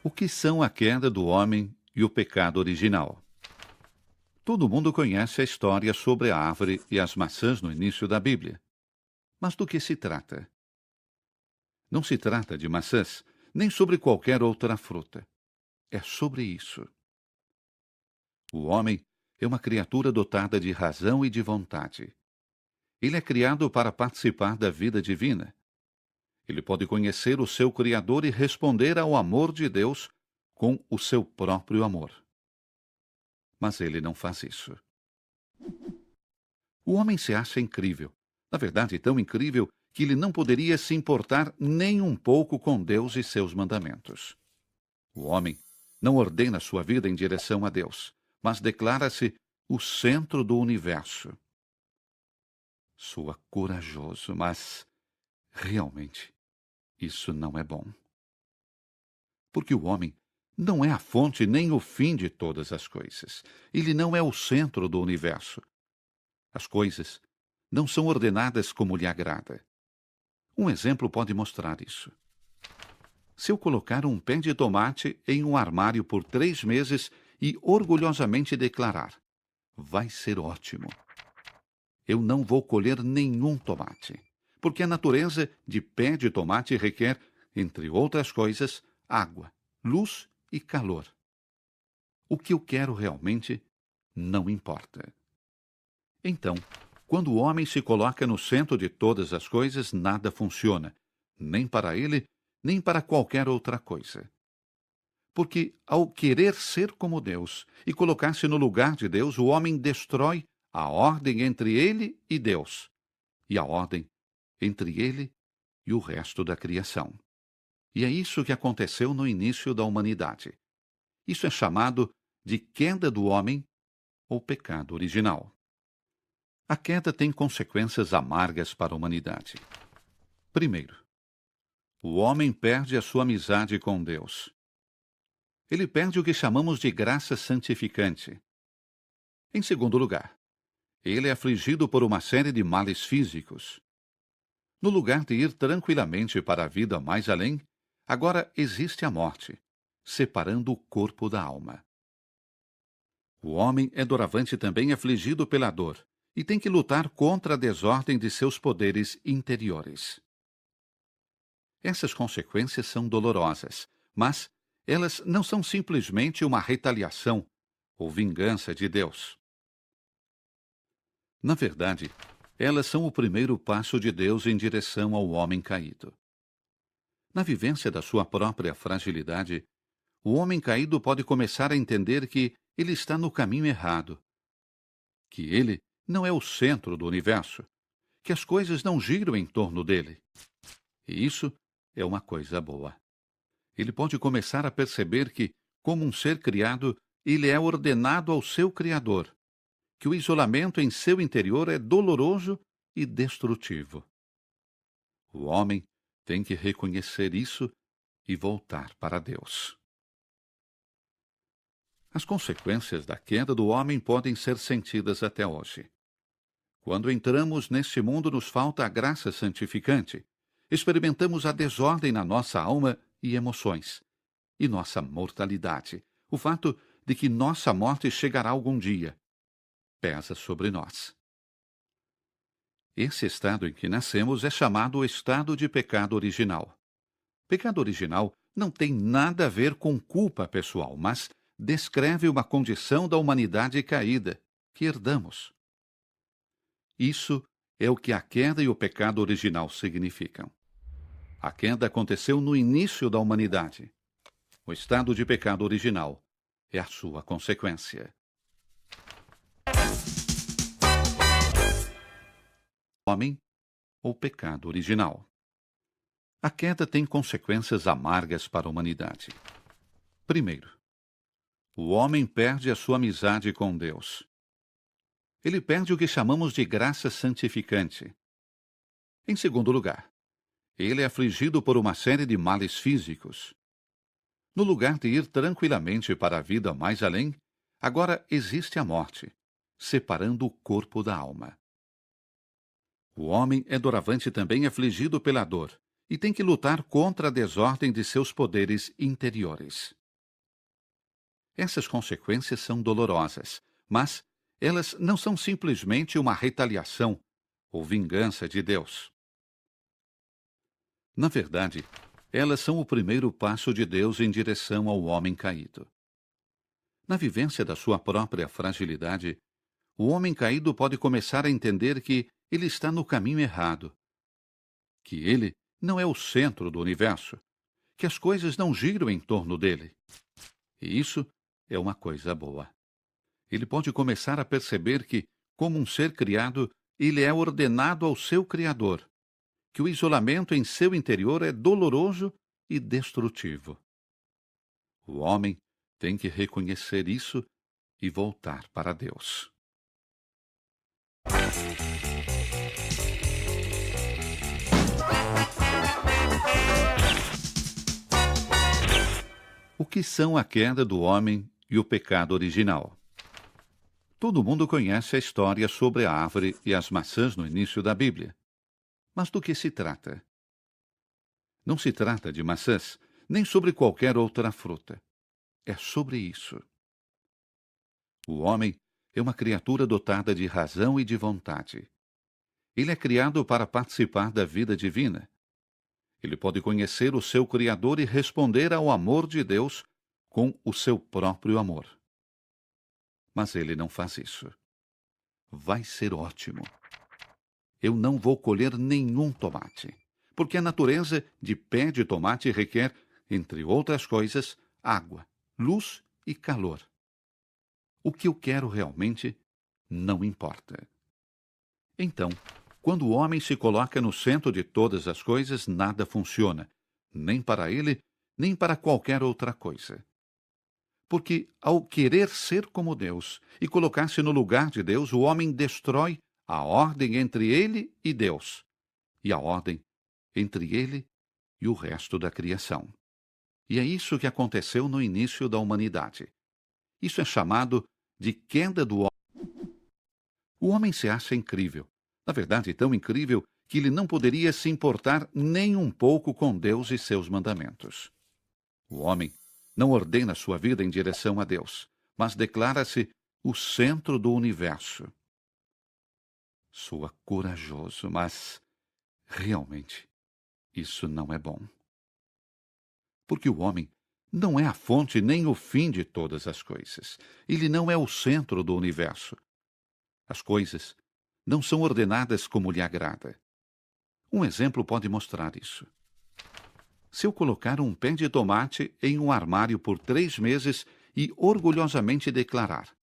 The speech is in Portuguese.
O que são a queda do homem e o pecado original? Todo mundo conhece a história sobre a árvore e as maçãs no início da Bíblia. Mas do que se trata? Não se trata de maçãs, nem sobre qualquer outra fruta. É sobre isso. O homem é uma criatura dotada de razão e de vontade. Ele é criado para participar da vida divina. Ele pode conhecer o seu Criador e responder ao amor de Deus com o seu próprio amor. Mas ele não faz isso. O homem se acha incrível. Na verdade, tão incrível que ele não poderia se importar nem um pouco com Deus e seus mandamentos. O homem não ordena sua vida em direção a Deus, mas declara-se o centro do universo. Soa corajoso, mas realmente isso não é bom. Porque o homem não é a fonte nem o fim de todas as coisas. Ele não é o centro do universo. As coisas não são ordenadas como lhe agrada. Um exemplo pode mostrar isso. Se eu colocar um pé de tomate em um armário por 3 meses e orgulhosamente declarar: vai ser ótimo, eu não vou colher nenhum tomate, porque a natureza de pé de tomate requer, entre outras coisas, água, luz e calor. O que eu quero realmente não importa. Então, quando o homem se coloca no centro de todas as coisas, nada funciona, nem para ele, nem para qualquer outra coisa. Porque, ao querer ser como Deus e colocar-se no lugar de Deus, o homem destrói a ordem entre ele e Deus, e a ordem entre ele e o resto da criação. E é isso que aconteceu no início da humanidade. Isso é chamado de queda do homem ou pecado original. A queda tem consequências amargas para a humanidade. Primeiro, o homem perde a sua amizade com Deus. Ele perde o que chamamos de graça santificante. Em segundo lugar, ele é afligido por uma série de males físicos. No lugar de ir tranquilamente para a vida mais além, agora existe a morte, separando o corpo da alma. O homem é doravante também afligido pela dor e tem que lutar contra a desordem de seus poderes interiores. Essas consequências são dolorosas, mas elas não são simplesmente uma retaliação ou vingança de Deus. Na verdade, elas são o primeiro passo de Deus em direção ao homem caído. Na vivência da sua própria fragilidade, o homem caído pode começar a entender que ele está no caminho errado, que ele não é o centro do universo, que as coisas não giram em torno dele. E isso é uma coisa boa. Ele pode começar a perceber que, como um ser criado, ele é ordenado ao seu Criador, que o isolamento em seu interior é doloroso e destrutivo. O homem tem que reconhecer isso e voltar para Deus. As consequências da queda do homem podem ser sentidas até hoje. Quando entramos neste mundo, nos falta a graça santificante. Experimentamos a desordem na nossa alma e emoções, e nossa mortalidade. O fato de que nossa morte chegará algum dia pesa sobre nós. Esse estado em que nascemos é chamado o estado de pecado original. Pecado original não tem nada a ver com culpa pessoal, mas descreve uma condição da humanidade caída que herdamos. Isso é o que a queda e o pecado original significam. A queda aconteceu no início da humanidade. O estado de pecado original é a sua consequência. Homem ou pecado original. A queda tem consequências amargas para a humanidade. Primeiro, o homem perde a sua amizade com Deus. Ele perde o que chamamos de graça santificante. Em segundo lugar, ele é afligido por uma série de males físicos. No lugar de ir tranquilamente para a vida mais além, agora existe a morte, separando o corpo da alma. O homem é doravante também afligido pela dor e tem que lutar contra a desordem de seus poderes interiores. Essas consequências são dolorosas, mas elas não são simplesmente uma retaliação ou vingança de Deus. Na verdade, elas são o primeiro passo de Deus em direção ao homem caído. Na vivência da sua própria fragilidade, o homem caído pode começar a entender que ele está no caminho errado, que ele não é o centro do universo, que as coisas não giram em torno dele. E isso é uma coisa boa. Ele pode começar a perceber que, como um ser criado, ele é ordenado ao seu Criador, que o isolamento em seu interior é doloroso e destrutivo. O homem tem que reconhecer isso e voltar para Deus. O que são a queda do homem e o pecado original? Todo mundo conhece a história sobre a árvore e as maçãs no início da Bíblia. Mas do que se trata? Não se trata de maçãs, nem sobre qualquer outra fruta. É sobre isso. O homem é uma criatura dotada de razão e de vontade. Ele é criado para participar da vida divina. Ele pode conhecer o seu Criador e responder ao amor de Deus com o seu próprio amor. Mas ele não faz isso. Vai ser ótimo. Eu não vou colher nenhum tomate, porque a natureza de pé de tomate requer, entre outras coisas, água, luz e calor. O que eu quero realmente não importa. Então, quando o homem se coloca no centro de todas as coisas, nada funciona, nem para ele, nem para qualquer outra coisa. Porque, ao querer ser como Deus e colocar-se no lugar de Deus, o homem destrói a ordem entre ele e Deus, e a ordem entre ele e o resto da criação. E é isso que aconteceu no início da humanidade. Isso é chamado de queda do homem. O homem se acha incrível. Na verdade, tão incrível que ele não poderia se importar nem um pouco com Deus e seus mandamentos. O homem não ordena sua vida em direção a Deus, mas declara-se o centro do universo. Soa corajoso, mas realmente isso não é bom. Porque o homem não é a fonte nem o fim de todas as coisas. Ele não é o centro do universo. As coisas não são ordenadas como lhe agrada. Um exemplo pode mostrar isso. Se eu colocar um pé de tomate em um armário por 3 meses e orgulhosamente declarar: